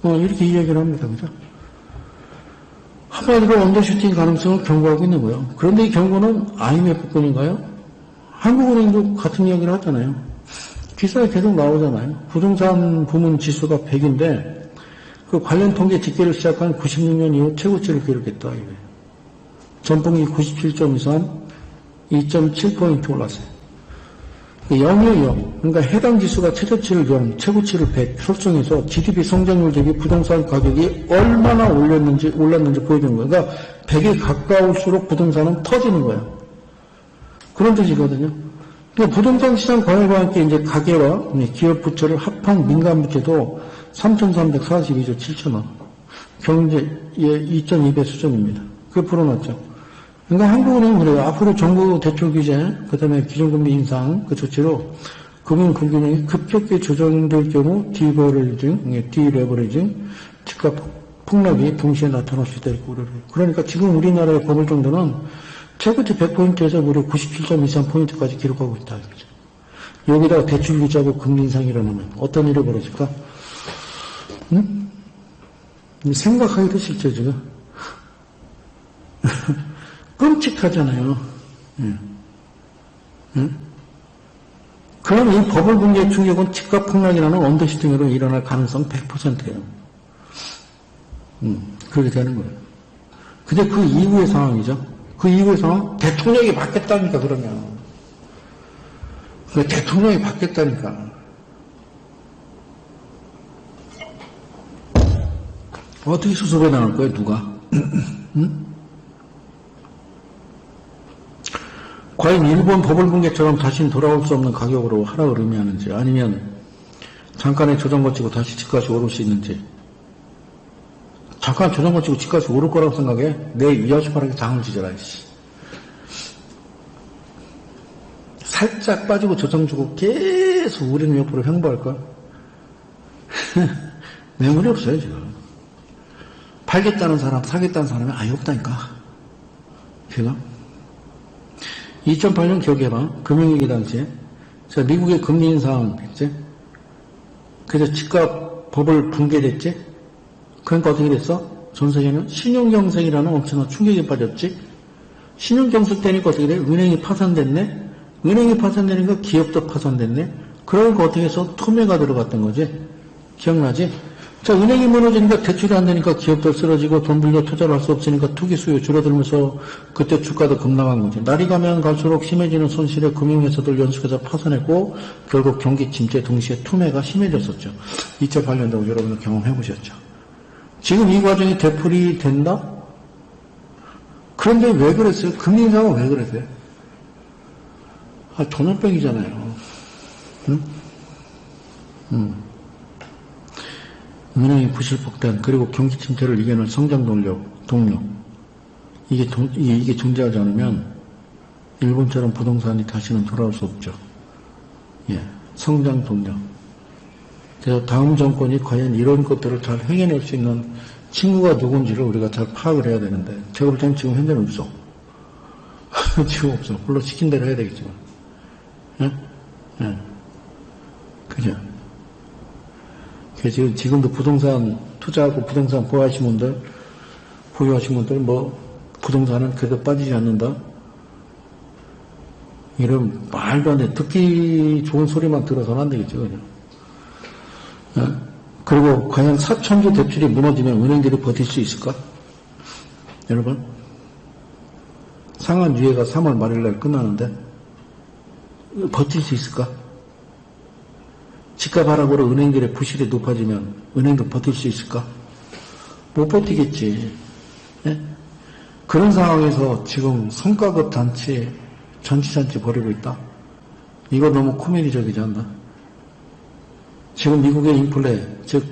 이렇게 이야기를 합니다. 그죠? 한마디로 언더슈팅 가능성을 경고하고 있는 거예요. 그런데 이 경고는 IMF뿐인가요? 한국은행도 같은 이야기를 하잖아요. 기사에 계속 나오잖아요. 부동산 부문 지수가 100인데 그 관련 통계 집계를 시작한 96년 이후 최고치를 기록했다. 전분기 97.23, 2.7포인트 올랐어요. 0이에요, 0. 그러니까 해당 지수가 최저치를 0, 최고치를 100 설정해서 GDP 성장률 대비 부동산 가격이 얼마나 올랐는지 보여주는 거예요. 그러니까 100에 가까울수록 부동산은 터지는 거예요. 그런 뜻이거든요. 그러니까 부동산 시장 과열과 함께 이제 가계와 기업 부채를 합한 민간 부채도 3,342조 7천원. 경제의 2.2배 수준입니다. 그게 풀어놨죠. 그러니까 한국은행은 그래요. 앞으로 정부 대출 규제, 그 다음에 기준금리 인상 그 조치로 금융 불균형이 급격히 조정될 경우 디레버리징, 집값 폭락이 동시에 나타날 수 있다 이렇게 우려를 해요. 그러니까 지금 우리나라의 버블 정도는 최고치 100포인트에서 무려 97.23포인트까지 기록하고 있다. 이거죠. 여기다가 대출 규제하고 금리 인상이라면 어떤 일이 벌어질까? 응? 생각하기도 싫죠, 지금. 끔찍하잖아요. 응? 응? 그럼 이 버블 붕괴 충격은 집값 폭락이라는 언더슈팅으로 일어날 가능성 100%예요. 그렇게 되는 거예요. 근데 그 이후의 상황이죠. 그 이후의 상황? 대통령이 바뀌었다니까, 그러면. 대통령이 바뀌었다니까. 어떻게 수습해 나갈 거예요, 누가? 응? 과연 일본 버블 붕괴처럼 다시는 돌아올 수 없는 가격으로 하락을 의미하는지, 아니면 잠깐의 조정 거치고 다시 집값이 오를 수 있는지. 잠깐 조정 거치고 집값이 오를 거라고 생각해? 내 위아수바라게 장을 지져라, 이씨. 살짝 빠지고 조정 주고 계속 우리는 옆으로 횡보할까? 매물이 없어요, 지금. 팔겠다는 사람, 사겠다는 사람이 아예 없다니까. 지금. 2008년 기억해봐. 금융위기 당시에. 자, 미국의 금리 인상 했지? 그래서 집값 버블 붕괴됐지? 그러니까 어떻게 됐어? 전 세계는 신용경색이라는 엄청난 충격에 빠졌지? 신용경색 되니까 어떻게 돼? 은행이 파산됐네? 은행이 파산되니까 기업도 파산됐네? 그러니까 어떻게 해서 투매가 들어갔던 거지? 기억나지? 자, 은행이 무너지니까 대출이 안 되니까 기업도 쓰러지고 돈 빌려 투자를 할 수 없으니까 투기 수요 줄어들면서 그때 주가도 급락한 거지. 날이 가면 갈수록 심해지는 손실에 금융회사들 연속해서 파산했고 결국 경기 침체 동시에 투매가 심해졌었죠. 2008년도 여러분들 경험해 보셨죠. 지금 이 과정이 되풀이 된다? 그런데 왜 그랬어요? 금리 인상은 왜 그랬어요? 전염병이잖아요. 응? 은행의 부실폭탄, 그리고 경기 침체를 이겨낼 성장 동력. 이게 존재하지 않으면 일본처럼 부동산이 다시는 돌아올 수 없죠. 예, 성장 동력. 그래서 다음 정권이 과연 이런 것들을 잘 해결할 수 있는 친구가 누군지를 우리가 잘 파악을 해야 되는데, 제가 볼 때는 지금 현재는 없어. 지금 없어. 물론 시킨 대로 해야 되겠지만. 예? 예. 그죠? 지금도 부동산 투자하고 부동산 보유하신 분들, 부동산은 그래도 빠지지 않는다? 이런 말도 안 돼. 듣기 좋은 소리만 들어서는 안 되겠죠, 그죠? 예? 그리고 과연 4천조 대출이 무너지면 은행들이 버틸 수 있을까? 여러분? 상한유예가 3월 말일날 끝나는데, 버틸 수 있을까? 집값 하락으로 은행들의 부실이 높아지면 은행도 버틸 수 있을까? 못 버티겠지. 예? 그런 상황에서 지금 성과급 잔치 벌이고 있다? 이거 너무 코미디적이지 않나? 지금 미국의 인플레, 즉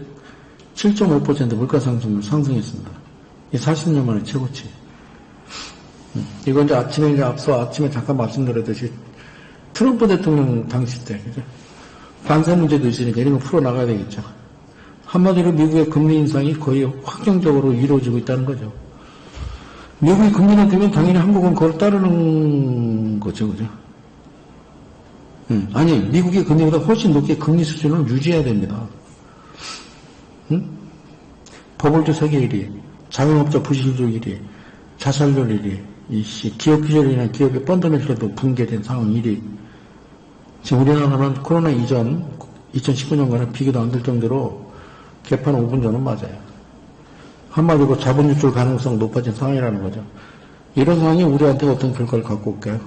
7.5% 물가 상승률 상승했습니다. 이 40년 만에 최고치. 이건 이제 앞서 잠깐 말씀드렸듯이 트럼프 대통령 당시 때, 그죠? 관세 문제도 있으니까 이런 거 풀어나가야 되겠죠. 한마디로 미국의 금리 인상이 거의 확정적으로 이루어지고 있다는 거죠. 미국이 금리 높이면 당연히 한국은 그걸 따르는 거죠. 그죠? 아니, 미국의 금리보다 훨씬 높게 금리 수준을 유지해야 됩니다. 버블주 세계 1위, 자영업자 부실주 1위, 자살률 1위, 기업 규제로 인한 기업의 펀더멘털도 붕괴된 상황 1위. 지금 우리나라는 코로나 이전 2019년과는 비교도 안 될 정도로 개판 5분 전은 맞아요. 한마디로 자본 유출 가능성 높아진 상황이라는 거죠. 이런 상황이 우리한테 어떤 결과를 갖고 올까요?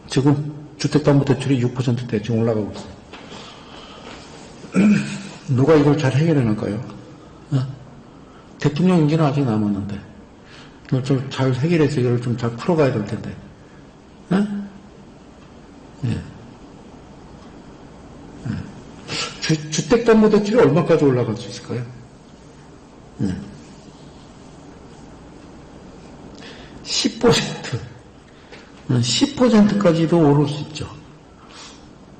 지금 주택담보대출이 6%대 지금 올라가고 있어요. 누가 이걸 잘 해결해낼까요? 대통령 임기는 아직 남았는데 이걸 좀 잘 해결해서 이걸 좀 잘 풀어가야 될 텐데. 예. 주택담보대출이 얼마까지 올라갈 수 있을까요? 10%까지도 오를 수 있죠.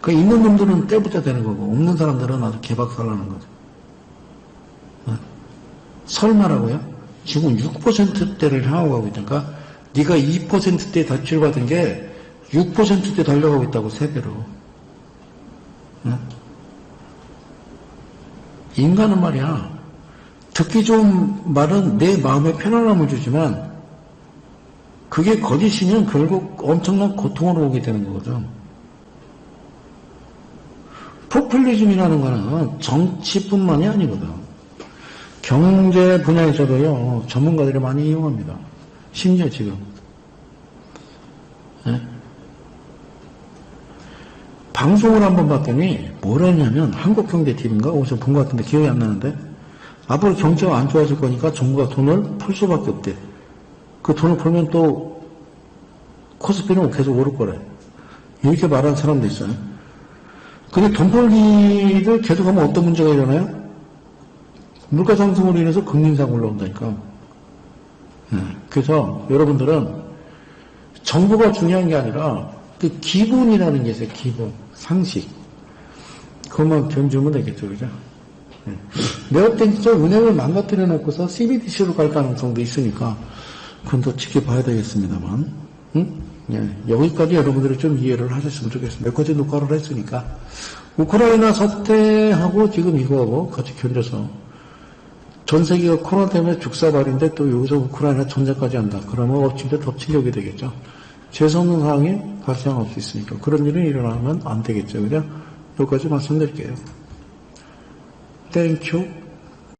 그 있는 놈들은 떼부자 되는 거고 없는 사람들은 아주 개박살나는 거죠. 설마라고요? 지금 6%대를 향하고 가고 있다니까 네가 2%대 대출받은 게 6%대 달려가고 있다고 3배로. 인간은 말이야 듣기 좋은 말은 내 마음에 편안함을 주지만 그게 거짓이면 결국 엄청난 고통으로 오게 되는 거거든. 포퓰리즘이라는 거는 정치뿐만이 아니거든. 경제 분야에서도요, 전문가들이 많이 이용합니다. 심지어 지금. 네? 방송을 한번 봤더니 뭘 했냐면 한국경제TV인가 어디서 본 것 같은데 기억이 안 나는데 앞으로 경제가 안 좋아질 거니까 정부가 돈을 풀 수밖에 없대. 그 돈을 풀면 또 코스피는 계속 오를 거래. 이렇게 말하는 사람도 있어요. 근데 돈 벌기를 계속하면 어떤 문제가 일어나요? 물가 상승으로 인해서 금리인상 올라온다니까. 그래서 여러분들은 정부가 중요한 게 아니라 그 기분이라는 게 있어요. 기분, 상식. 그것만 견주면 되겠죠, 그죠? 내가 땐 진짜 은행을 망가뜨려 놓고서 CBDC로 갈 가능성도 있으니까 그건 또 지켜봐야 되겠습니다만. 여기까지 여러분들이 좀 이해를 하셨으면 좋겠습니다. 몇 가지 녹화를 했으니까. 우크라이나 사태하고 지금 이거하고 같이 견뎌서 전 세계가 코로나 때문에 죽사발인데 또 여기서 우크라이나 전쟁까지 한다. 그러면 엎친데 덮친 격이 되겠죠. 재수없는 상황이 발생할 수 있으니까 그런 일이 일어나면 안 되겠죠. 그냥 여기까지 말씀드릴게요. 땡큐.